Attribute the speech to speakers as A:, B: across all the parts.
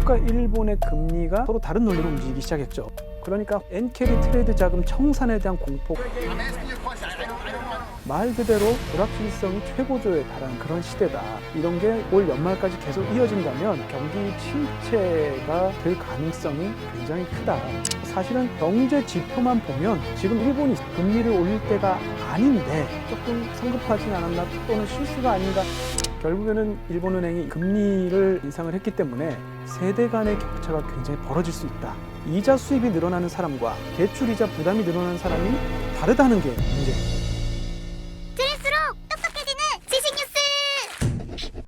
A: 미국과 일본의 금리가 서로 다른 논리로 움직이기 시작했죠. 그러니까 엔캐리 트레이드 자금 청산에 대한 공포, 말 그대로 불확실성이 최고조에 달한 그런 시대다. 이런 게 올 연말까지 계속 이어진다면 경기 침체가 될 가능성이 굉장히 크다. 사실은 경제 지표만 보면 지금 일본이 금리를 올릴 때가 아닌데 조금 성급하진 않았나 또는 실수가 아닌가. 결국에는 일본은행이 금리를 인상을 했기 때문에 세대 간의 격차가 굉장히 벌어질 수 있다. 이자 수입이 늘어나는 사람과 대출 이자 부담이 늘어나는 사람이 다르다는 게 문제입니다.
B: 들을수록 똑똑해지는 지식 뉴스.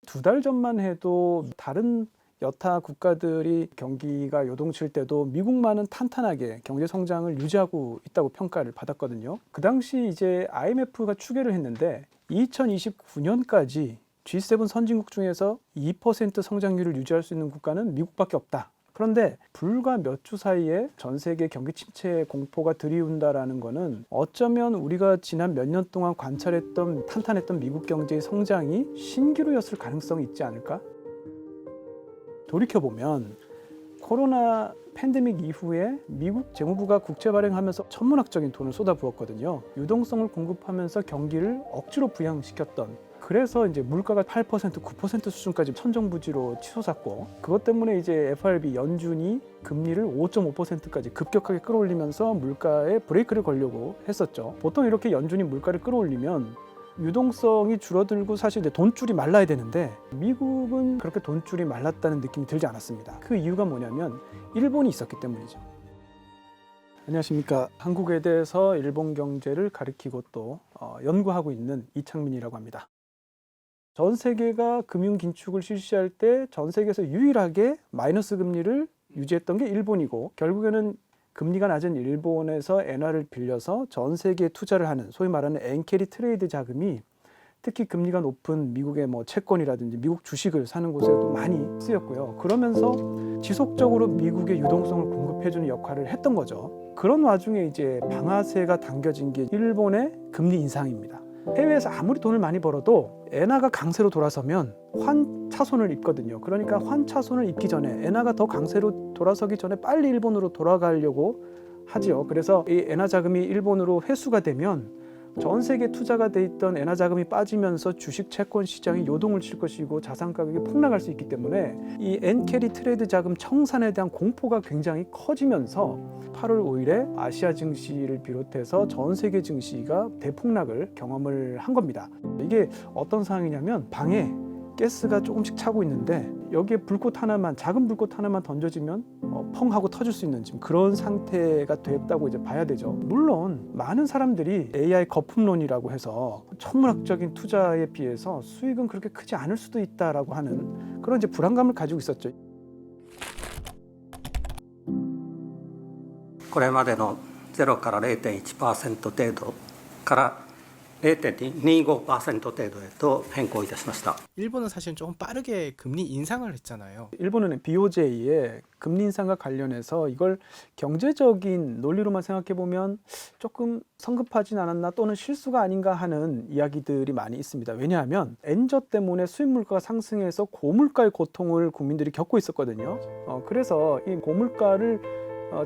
A: 2달 전만 해도 다른 여타 국가들이 경기가 요동칠 때도 미국만은 탄탄하게 경제 성장을 유지하고 있다고 평가를 받았거든요. 그 당시 이제 IMF가 추계를 했는데 2029년까지 G7 선진국 중에서 2% 성장률을 유지할 수 있는 국가는 미국밖에 없다. 그런데 불과 몇 주 사이에 전 세계 경기 침체 공포가 들이운다라는 거는 어쩌면 우리가 지난 몇 년 동안 관찰했던 탄탄했던 미국 경제의 성장이 신기루였을 가능성이 있지 않을까? 돌이켜보면 코로나 팬데믹 이후에 미국 재무부가 국채 발행하면서 천문학적인 돈을 쏟아부었거든요. 유동성을 공급하면서 경기를 억지로 부양시켰던, 그래서 이제 물가가 8%, 9% 수준까지 천정부지로 치솟았고, 그것 때문에 이제 FRB 연준이 금리를 5.5%까지 급격하게 끌어올리면서 물가에 브레이크를 걸려고 했었죠. 보통 이렇게 연준이 물가를 끌어올리면 유동성이 줄어들고 사실 돈줄이 말라야 되는데 미국은 그렇게 돈줄이 말랐다는 느낌이 들지 않았습니다. 그 이유가 뭐냐면 일본이 있었기 때문이죠. 안녕하십니까. 한국에 대해서 일본 경제를 가리키고 또 연구하고 있는 이창민이라고 합니다. 전 세계가 금융 긴축을 실시할 때 전 세계에서 유일하게 마이너스 금리를 유지했던 게 일본이고, 결국에는 금리가 낮은 일본에서 엔화를 빌려서 전 세계에 투자를 하는 소위 말하는 엔캐리 트레이드 자금이 특히 금리가 높은 미국의 채권이라든지 미국 주식을 사는 곳에도 많이 쓰였고요. 그러면서 지속적으로 미국의 유동성을 공급해주는 역할을 했던 거죠. 그런 와중에 이제 방아쇠가 당겨진 게 일본의 금리 인상입니다. 해외에서 아무리 돈을 많이 벌어도 엔화가 강세로 돌아서면 환차손을 입거든요. 그러니까 환차손을 입기 전에 엔화가 더 강세로 돌아서기 전에 빨리 일본으로 돌아가려고 하지요. 그래서 이 엔화 자금이 일본으로 회수가 되면 전 세계 투자가 돼 있던 엔화 자금이 빠지면서 주식 채권 시장이 요동을 칠 것이고 자산 가격이 폭락할 수 있기 때문에 이 엔캐리 트레이드 자금 청산에 대한 공포가 굉장히 커지면서 8월 5일에 아시아 증시를 비롯해서 전 세계 증시가 대폭락을 경험을 한 겁니다. 이게 어떤 상황이냐면 방에 가스가 조금씩 차고 있는데 여기에 불꽃 하나만, 작은 불꽃 하나만 던져지면 펑 하고 터질 수 있는 지금 그런 상태가 됐다고 이제 봐야 되죠. 물론 많은 사람들이 AI 거품론이라고 해서 천문학적인 투자에 비해서 수익은 그렇게 크지 않을 수도 있다라고 하는 그런 이제 불안감을 가지고 있었죠.
C: これまでの0から 0.1% 程度から 0.25% 程度へと変更いたしました。
D: 일본은 사실 조금 빠르게 금리 인상을 했잖아요.
A: 일본은 BOJ의 금리 인상과 관련해서 이걸 경제적인 논리로만 생각해 보면 조금 성급하진 않았나 또는 실수가 아닌가 하는 이야기들이 많이 있습니다. 왜냐하면 엔저 때문에 수입 물가가 상승해서 고물가의 고통을 국민들이 겪고 있었거든요. 그래서 이 고물가를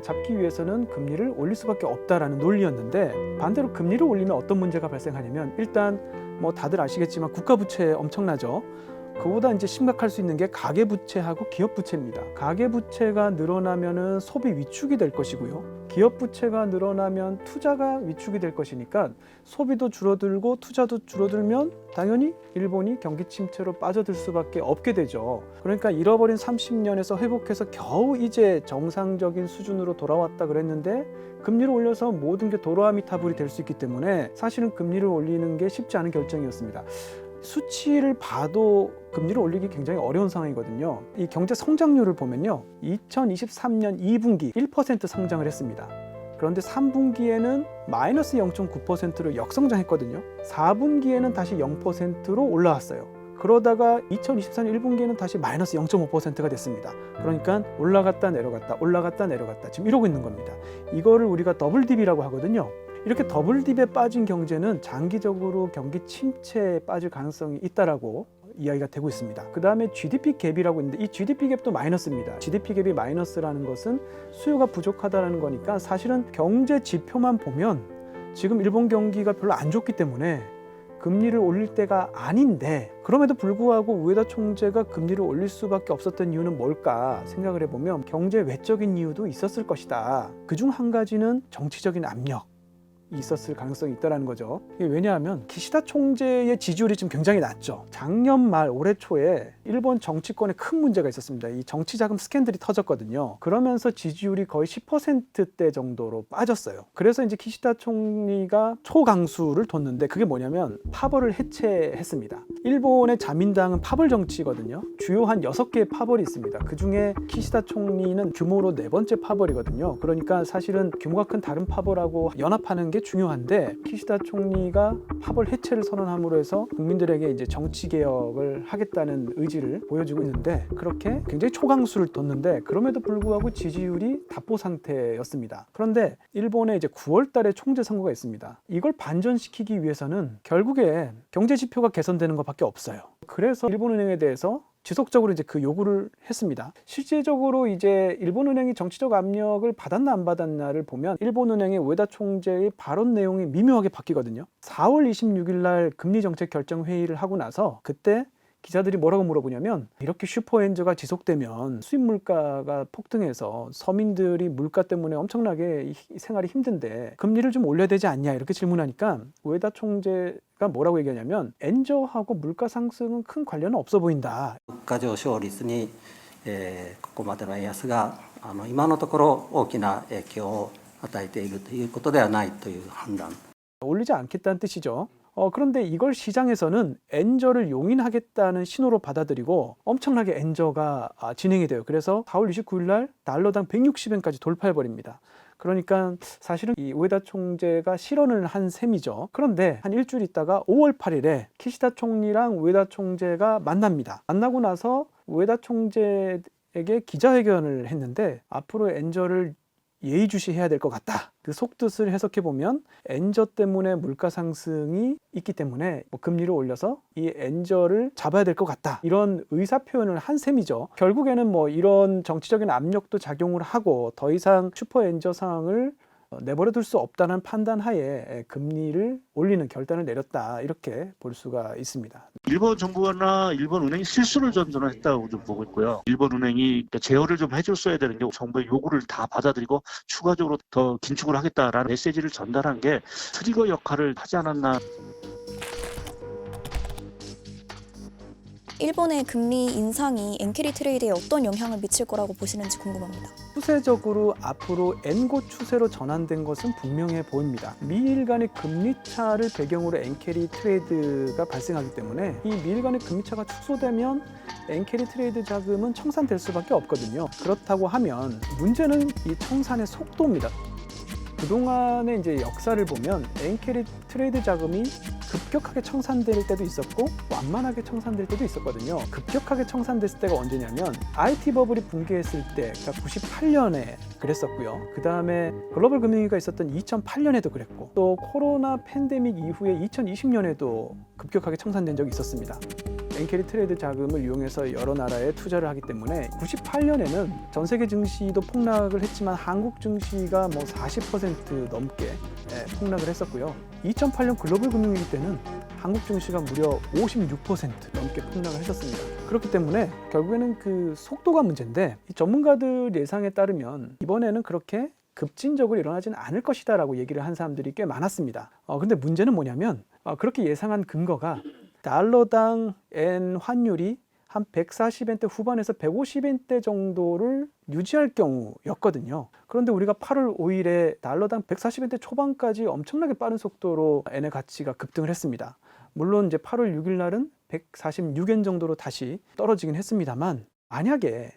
A: 잡기 위해서는 금리를 올릴 수밖에 없다라는 논리였는데, 반대로 금리를 올리면 어떤 문제가 발생하냐면 일단 다들 아시겠지만 국가 부채 엄청나죠. 그보다 이제 심각할 수 있는 게 가계 부채하고 기업 부채입니다. 가계 부채가 늘어나면은 소비 위축이 될 것이고요. 기업 부채가 늘어나면 투자가 위축이 될 것이니까 소비도 줄어들고 투자도 줄어들면 당연히 일본이 경기 침체로 빠져들 수밖에 없게 되죠. 그러니까 잃어버린 30년에서 회복해서 겨우 이제 정상적인 수준으로 돌아왔다 그랬는데 금리를 올려서 모든 게 도로아미타불이 될 수 있기 때문에 사실은 금리를 올리는 게 쉽지 않은 결정이었습니다. 수치를 봐도 금리를 올리기 굉장히 어려운 상황이거든요. 이 경제 성장률을 보면요, 2023년 2분기 1% 성장을 했습니다. 그런데 3분기에는 마이너스 0.9%로 역성장했거든요. 4분기에는 다시 0%로 올라왔어요. 그러다가 2024년 1분기에는 다시 마이너스 0.5%가 됐습니다. 그러니까 올라갔다 내려갔다 올라갔다 내려갔다 지금 이러고 있는 겁니다. 이거를 우리가 더블 딥이라고 하거든요. 이렇게 더블 딥에 빠진 경제는 장기적으로 경기 침체에 빠질 가능성이 있다라고 이야기가 되고 있습니다. 그 다음에 GDP 갭이라고 있는데 이 GDP 갭도 마이너스입니다. GDP 갭이 마이너스라는 것은 수요가 부족하다는 거니까 사실은 경제 지표만 보면 지금 일본 경기가 별로 안 좋기 때문에 금리를 올릴 때가 아닌데, 그럼에도 불구하고 우에다 총재가 금리를 올릴 수밖에 없었던 이유는 뭘까 생각을 해보면 경제 외적인 이유도 있었을 것이다. 그중 한 가지는 정치적인 압력 있었을 가능성이 있다는 거죠. 이게 왜냐하면 기시다 총재의 지지율이 지금 굉장히 낮죠. 작년 말 올해 초에 일본 정치권에 큰 문제가 있었습니다. 이 정치자금 스캔들이 터졌거든요. 그러면서 지지율이 거의 10%대 정도로 빠졌어요. 그래서 이제 기시다 총리가 초강수를 뒀는데 그게 뭐냐면 파벌을 해체했습니다. 일본의 자민당은 파벌 정치거든요. 주요 한 6개의 파벌이 있습니다. 그중에 기시다 총리는 규모로 4번째 파벌이거든요. 그러니까 사실은 규모가 큰 다른 파벌하고 연합하는 게 중요한데 키시다 총리가 파벌 해체를 선언함으로 해서 국민들에게 이제 정치 개혁을 하겠다는 의지를 보여주고 있는데 그렇게 굉장히 초강수를 뒀는데 그럼에도 불구하고 지지율이 답보 상태였습니다. 그런데 일본에 이제 9월 달에 총재 선거가 있습니다. 이걸 반전시키기 위해서는 결국에 경제 지표가 개선되는 것밖에 없어요. 그래서 일본은행에 대해서 지속적으로 이제 그 요구를 했습니다. 실제적으로 이제 일본은행이 정치적 압력을 받았나 안 받았나를 보면 일본은행의 우에다 총재의 발언 내용이 미묘하게 바뀌거든요. 4월 26일 날 금리정책 결정 회의를 하고 나서 그때 기자들이 뭐라고 물어보냐면 이렇게 슈퍼엔저가 지속되면 수입 물가가 폭등해서 서민들이 물가 때문에 엄청나게 생활이 힘든데 금리를 좀 올려야 되지 않냐 이렇게 질문하니까 우에다 총재가 뭐라고 얘기하냐면 엔저하고 물가 상승은 큰 관련은 없어 보인다.
C: 物価上昇率に、ここまでの円安が今のところ大きな影響を与えているということではないという判断。
A: 올리지 않겠다는 뜻이죠. 그런데 이걸 시장에서는 엔저를 용인하겠다는 신호로 받아들이고 엄청나게 엔저가 진행이 돼요. 그래서 4월 29일 날 달러당 160엔까지 돌파해버립니다. 그러니까 사실은 이 우에다 총재가 실언을 한 셈이죠. 그런데 한 일주일 있다가 5월 8일에 키시다 총리랑 우에다 총재가 만납니다. 만나고 나서 우에다 총재에게 기자회견을 했는데 앞으로 엔저를 예의주시해야 될 것 같다. 그 속뜻을 해석해 보면 엔저 때문에 물가 상승이 있기 때문에 금리를 올려서 이 엔저를 잡아야 될 것 같다. 이런 의사 표현을 한 셈이죠. 결국에는 이런 정치적인 압력도 작용을 하고 더 이상 슈퍼 엔저 상황을 내버려 둘 수 없다는 판단 하에 금리를 올리는 결단을 내렸다. 이렇게 볼 수가 있습니다.
E: 일본 정부나 일본 은행이 실수를 저는 했다고 좀 보고 있고요. 일본 은행이 제어를 좀 해줬어야 되는 게 정부의 요구를 다 받아들이고 추가적으로 더 긴축을 하겠다라는 메시지를 전달한 게 트리거 역할을 하지 않았나.
F: 일본의 금리 인상이 엔캐리 트레이드에 어떤 영향을 미칠 거라고 보시는지 궁금합니다.
A: 추세적으로 앞으로 엔고 추세로 전환된 것은 분명해 보입니다. 미일 간의 금리 차를 배경으로 엔캐리 트레이드가 발생하기 때문에 이 미일 간의 금리 차가 축소되면 엔캐리 트레이드 자금은 청산될 수밖에 없거든요. 그렇다고 하면 문제는 이 청산의 속도입니다. 그동안의 이제 역사를 보면 엔캐리 트레이드 자금이 급격하게 청산될 때도 있었고 완만하게 청산될 때도 있었거든요. 급격하게 청산됐을 때가 언제냐면 IT 버블이 붕괴했을 때, 그러니까 98년에 그랬었고요. 그 다음에 글로벌 금융위기가 있었던 2008년에도 그랬고 또 코로나 팬데믹 이후에 2020년에도 급격하게 청산된 적이 있었습니다. 엔캐리 트레이드 자금을 이용해서 여러 나라에 투자를 하기 때문에 98년에는 전 세계 증시도 폭락을 했지만 한국 증시가 40% 넘게 폭락을 했었고요. 2008년 글로벌 금융위기 때는 한국 증시가 무려 56% 넘게 폭락을 했었습니다. 그렇기 때문에 결국에는 그 속도가 문제인데 이 전문가들 예상에 따르면 이번에는 그렇게 급진적으로 일어나지는 않을 것이다 라고 얘기를 한 사람들이 꽤 많았습니다. 근데 문제는 뭐냐면 그렇게 예상한 근거가 달러당 엔 환율이 한 140엔대 후반에서 150엔대 정도를 유지할 경우였거든요. 그런데 우리가 8월 5일에 달러당 140엔대 초반까지 엄청나게 빠른 속도로 엔의 가치가 급등을 했습니다. 물론 이제 8월 6일 날은 146엔 정도로 다시 떨어지긴 했습니다만 만약에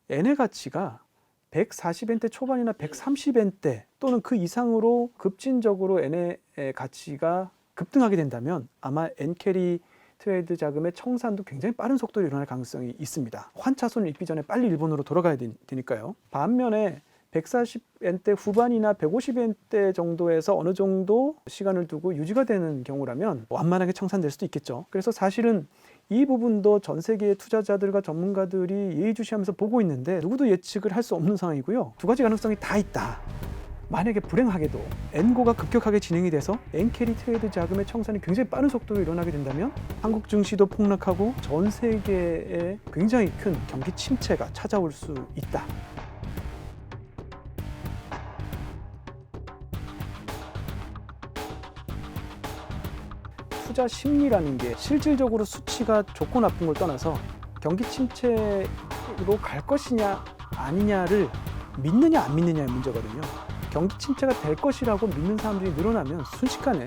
A: 엔의 가치가 140엔대 초반이나 130엔대 또는 그 이상으로 급진적으로 엔의 가치가 급등하게 된다면 아마 엔캐리 트레이드 자금의 청산도 굉장히 빠른 속도로 일어날 가능성이 있습니다. 환차손을 입기 전에 빨리 일본으로 돌아가야 되니까요. 반면에 140엔대 후반이나 150엔대 정도에서 어느 정도 시간을 두고 유지가 되는 경우라면 완만하게 청산될 수도 있겠죠. 그래서 사실은 이 부분도 전 세계의 투자자들과 전문가들이 예의주시하면서 보고 있는데 누구도 예측을 할 수 없는 상황이고요. 두 가지 가능성이 다 있다. 만약에 불행하게도 엔고가 급격하게 진행이 돼서 엔캐리 트레이드 자금의 청산이 굉장히 빠른 속도로 일어나게 된다면 한국 증시도 폭락하고 전 세계에 굉장히 큰 경기 침체가 찾아올 수 있다. 투자 심리라는 게 실질적으로 수치가 좋고 나쁜 걸 떠나서 경기 침체로 갈 것이냐 아니냐를 믿느냐 안 믿느냐의 문제거든요. 경기 침체가 될 것이라고 믿는 사람들이 늘어나면 순식간에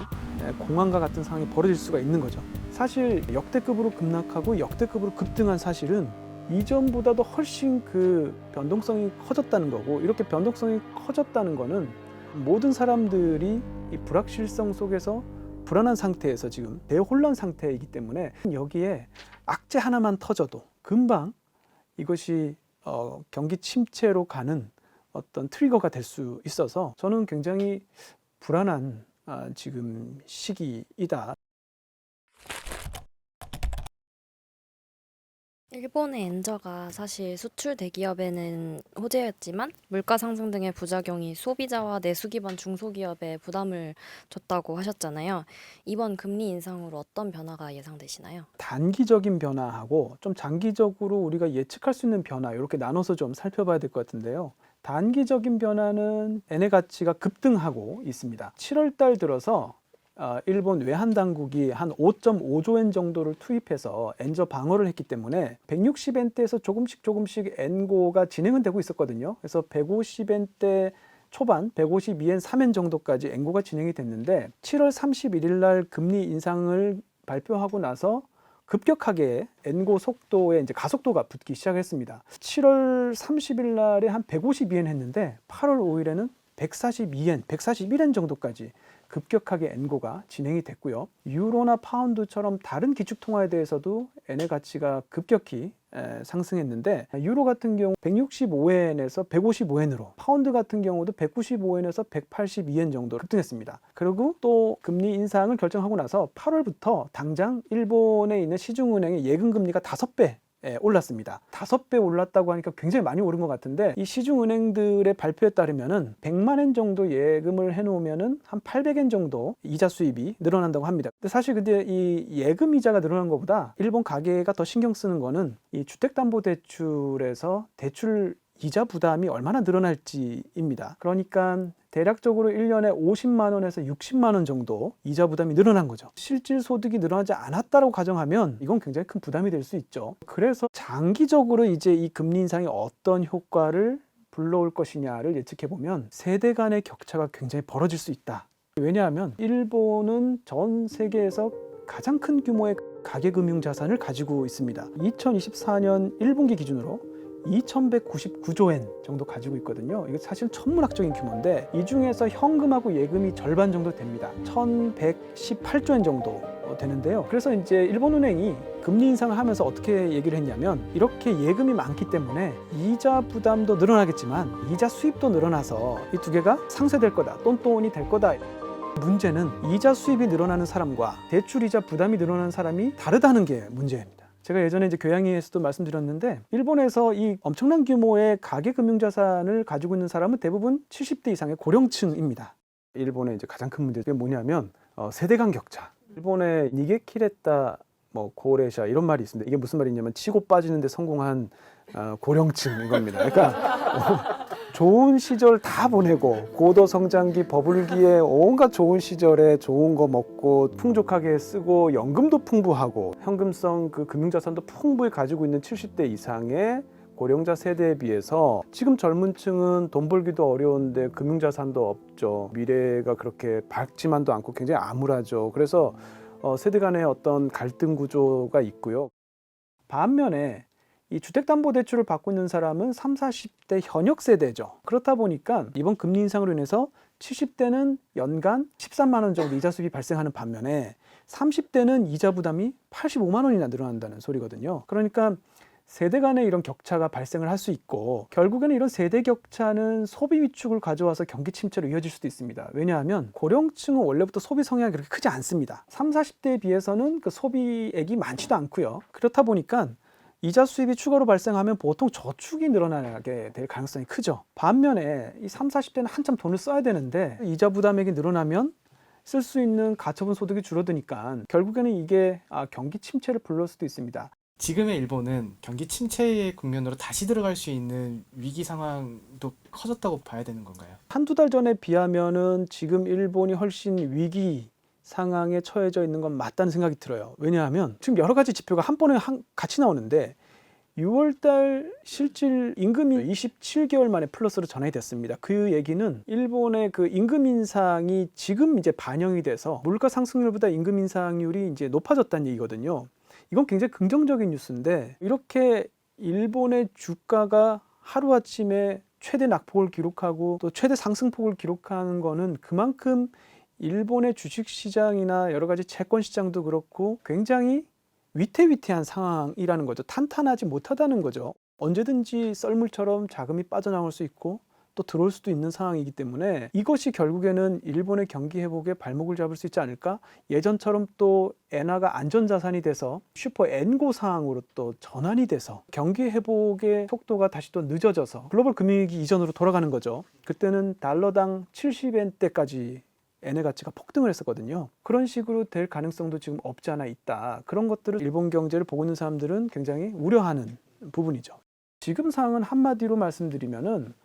A: 공황과 같은 상황이 벌어질 수가 있는 거죠. 사실 역대급으로 급락하고 역대급으로 급등한 사실은 이전보다도 훨씬 그 변동성이 커졌다는 거고, 이렇게 변동성이 커졌다는 거는 모든 사람들이 이 불확실성 속에서 불안한 상태에서 지금 대혼란 상태이기 때문에 여기에 악재 하나만 터져도 금방 이것이 경기 침체로 가는 어떤 트리거가 될 수 있어서 저는 굉장히 불안한 지금 시기이다.
G: 일본의 엔저가 사실 수출 대기업에는 호재였지만 물가 상승 등의 부작용이 소비자와 내수 기반 중소기업에 부담을 줬다고 하셨잖아요. 이번 금리 인상으로 어떤 변화가 예상되시나요?
A: 단기적인 변화하고 좀 장기적으로 우리가 예측할 수 있는 변화, 이렇게 나눠서 좀 살펴봐야 될 것 같은데요. 단기적인 변화는 엔의 가치가 급등하고 있습니다. 7월 달 들어서 일본 외환 당국이 한 5.5조 엔 정도를 투입해서 엔저 방어를 했기 때문에 160엔대에서 조금씩 엔고가 진행은 되고 있었거든요. 그래서 150엔대 초반 152엔 3엔 정도까지 엔고가 진행이 됐는데 7월 31일 날 금리 인상을 발표하고 나서 급격하게 엔고 속도에 이제 가속도가 붙기 시작했습니다. 7월 30일 날에 한 152엔 했는데 8월 5일에는 142엔, 141엔 정도까지 급격하게 엔고가 진행이 됐고요. 유로나 파운드처럼 다른 기축통화에 대해서도 엔의 가치가 급격히 상승했는데, 유로 같은 경우 165엔에서 155엔으로, 파운드 같은 경우도 195엔에서 182엔 정도 급등했습니다. 그리고 또 금리 인상을 결정하고 나서 8월부터 당장 일본에 있는 시중은행의 예금금리가 5배 올랐습니다. 5배 올랐다고 하니까 굉장히 많이 오른 것 같은데, 이 시중은행들의 발표에 따르면은 100만 엔 정도 예금을 해놓으면은 한 800엔 정도 이자 수입이 늘어난다고 합니다. 근데 이 예금 이자가 늘어난 것보다 일본 가계가 더 신경 쓰는 거는 이 주택담보대출에서 대출 이자 부담이 얼마나 늘어날지입니다. 그러니까 대략적으로 1년에 50만 원에서 60만 원 정도 이자 부담이 늘어난 거죠. 실질 소득이 늘어나지 않았다고 가정하면 이건 굉장히 큰 부담이 될 수 있죠. 그래서 장기적으로 이제 이 금리 인상이 어떤 효과를 불러올 것이냐를 예측해 보면 세대 간의 격차가 굉장히 벌어질 수 있다. 왜냐하면 일본은 전 세계에서 가장 큰 규모의 가계금융자산을 가지고 있습니다. 2024년 1분기 기준으로 2,199조 엔 정도 가지고 있거든요. 이게 사실 천문학적인 규모인데, 이 중에서 현금하고 예금이 절반 정도 됩니다. 1,118조 엔 정도 되는데요. 그래서 이제 일본은행이 금리 인상을 하면서 어떻게 얘기를 했냐면, 이렇게 예금이 많기 때문에 이자 부담도 늘어나겠지만 이자 수입도 늘어나서 이 두 개가 상쇄될 거다, 똔똔이 될 거다. 문제는 이자 수입이 늘어나는 사람과 대출 이자 부담이 늘어나는 사람이 다르다는 게 문제입니다. 제가 예전에 이제 교양위에서도 말씀드렸는데, 일본에서 이 엄청난 규모의 가계금융자산을 가지고 있는 사람은 대부분 70대 이상의 고령층입니다. 일본의 이제 가장 큰 문제가 뭐냐면 세대 간 격차. 일본의 니게키레타 고레샤 이런 말이 있습니다. 이게 무슨 말이냐면 치고 빠지는데 성공한 고령층인 겁니다. 그러니까 좋은 시절 다 보내고 고도 성장기 버블기에 온갖 좋은 시절에 좋은 거 먹고 풍족하게 쓰고 연금도 풍부하고 현금성 그 금융자산도 풍부히 가지고 있는 70대 이상의 고령자 세대에 비해서 지금 젊은 층은 돈 벌기도 어려운데 금융자산도 없죠. 미래가 그렇게 밝지만도 않고 굉장히 암울하죠. 그래서 세대 간의 어떤 갈등 구조가 있고요. 반면에 이 주택담보대출을 받고 있는 사람은 30, 40대 현역 세대죠. 그렇다 보니까 이번 금리 인상으로 인해서 70대는 연간 13만 원 정도 이자 수입이 발생하는 반면에 30대는 이자 부담이 85만 원이나 늘어난다는 소리거든요. 그러니까 세대 간의 이런 격차가 발생을 할 수 있고 결국에는 이런 세대 격차는 소비 위축을 가져와서 경기 침체로 이어질 수도 있습니다. 왜냐하면 고령층은 원래부터 소비 성향이 그렇게 크지 않습니다. 30, 40대에 비해서는 그 소비액이 많지도 않고요. 그렇다 보니까 이자 수입이 추가로 발생하면 보통 저축이 늘어나게 될 가능성이 크죠. 반면에 이 30, 40대는 한참 돈을 써야 되는데 이자 부담액이 늘어나면 쓸 수 있는 가처분 소득이 줄어드니까 결국에는 이게 경기 침체를 불러올 수도 있습니다.
D: 지금의 일본은 경기 침체의 국면으로 다시 들어갈 수 있는 위기 상황도 커졌다고 봐야 되는 건가요?
A: 한두 달 전에 비하면은 지금 일본이 훨씬 위기 상황에 처해져 있는 건 맞다는 생각이 들어요. 왜냐하면 지금 여러 가지 지표가 한 번에 같이 나오는데 6월달 실질 임금이 27개월 만에 플러스로 전환이 됐습니다. 그 얘기는 일본의 그 임금 인상이 지금 이제 반영이 돼서 물가 상승률보다 임금 인상률이 이제 높아졌다는 얘기거든요. 이건 굉장히 긍정적인 뉴스인데 이렇게 일본의 주가가 하루아침에 최대 낙폭을 기록하고 또 최대 상승폭을 기록하는 거는 그만큼 일본의 주식시장이나 여러 가지 채권시장도 그렇고 굉장히 위태위태한 상황이라는 거죠. 탄탄하지 못하다는 거죠. 언제든지 썰물처럼 자금이 빠져나올 수 있고 또 들어올 수도 있는 상황이기 때문에 이것이 결국에는 일본의 경기 회복에 발목을 잡을 수 있지 않을까? 예전처럼 또 엔화가 안전자산이 돼서 슈퍼 엔고 상황으로 또 전환이 돼서 경기 회복의 속도가 다시 또 늦어져서 글로벌 금융위기 이전으로 돌아가는 거죠. 그때는 달러당 70엔대까지 엔의 가치가 폭등을 했었거든요. 그런 식으로 될 가능성도 지금 없지 않아 있다. 그런 것들을 일본 경제를 보고 있는 사람들은 굉장히 우려하는 부분이죠. 지금 상황은 한마디로 말씀드리면은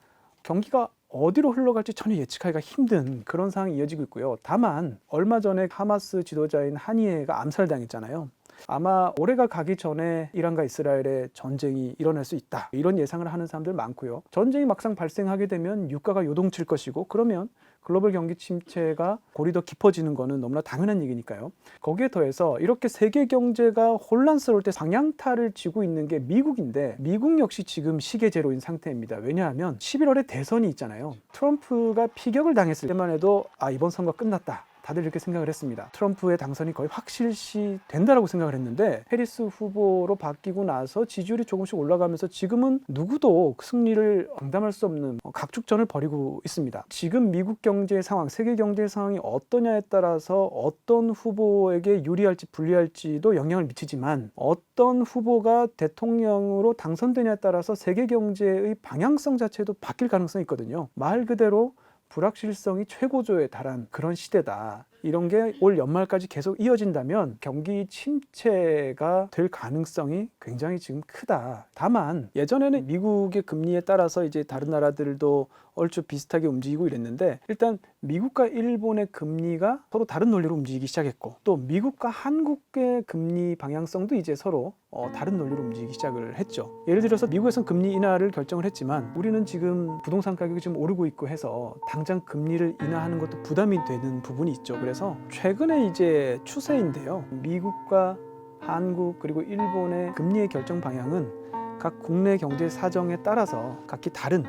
A: 경기가 어디로 흘러갈지 전혀 예측하기가 힘든 그런 상황이 이어지고 있고요. 다만 얼마 전에 하마스 지도자인 하니에가 암살당했잖아요. 아마 올해가 가기 전에 이란과 이스라엘의 전쟁이 일어날 수 있다. 이런 예상을 하는 사람들 많고요. 전쟁이 막상 발생하게 되면 유가가 요동칠 것이고 그러면 글로벌 경기 침체가 골이 더 깊어지는 거는 너무나 당연한 얘기니까요. 거기에 더해서 이렇게 세계 경제가 혼란스러울 때 방향타를 쥐고 있는 게 미국인데 미국 역시 지금 시계제로인 상태입니다. 왜냐하면 11월에 대선이 있잖아요. 트럼프가 피격을 당했을 때만 해도 이번 선거 끝났다. 다들 이렇게 생각을 했습니다. 트럼프의 당선이 거의 확실시 된다라고 생각을 했는데 해리스 후보로 바뀌고 나서 지지율이 조금씩 올라가면서 지금은 누구도 승리를 장담할 수 없는 각축전을 벌이고 있습니다. 지금 미국 경제 상황, 세계 경제 상황이 어떠냐에 따라서 어떤 후보에게 유리할지 불리할지도 영향을 미치지만 어떤 후보가 대통령으로 당선되냐에 따라서 세계 경제의 방향성 자체도 바뀔 가능성이 있거든요. 말 그대로 불확실성이 최고조에 달한 그런 시대다. 이런 게 올 연말까지 계속 이어진다면 경기 침체가 될 가능성이 굉장히 지금 크다. 다만 예전에는 미국의 금리에 따라서 이제 다른 나라들도 얼추 비슷하게 움직이고 이랬는데 일단 미국과 일본의 금리가 서로 다른 논리로 움직이기 시작했고 또 미국과 한국의 금리 방향성도 이제 서로 다른 논리로 움직이기 시작을 했죠. 예를 들어서 미국에서는 금리 인하를 결정을 했지만 우리는 지금 부동산 가격이 지금 오르고 있고 해서 당장 금리를 인하하는 것도 부담이 되는 부분이 있죠. 그래서 최근에 이제 추세인데요. 미국과 한국 그리고 일본의 금리의 결정 방향은 각 국내 경제 사정에 따라서 각기 다른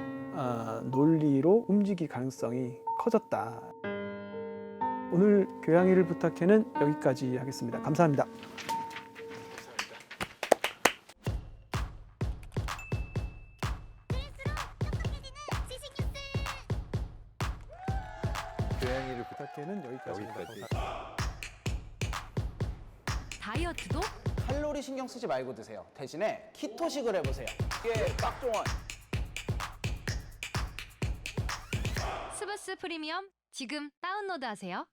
A: 논리로 움직일 가능성이 커졌다. 오늘 교양일을 부탁해는 여기까지 하겠습니다. 감사합니다. 교양일을 부탁해는 여기까지입니다.
H: 다이어트도
I: 칼로리 신경 쓰지 말고 드세요. 대신에 키토식을 해보세요. 이게 빡종원.
H: 스브스 프리미엄 지금 다운로드하세요.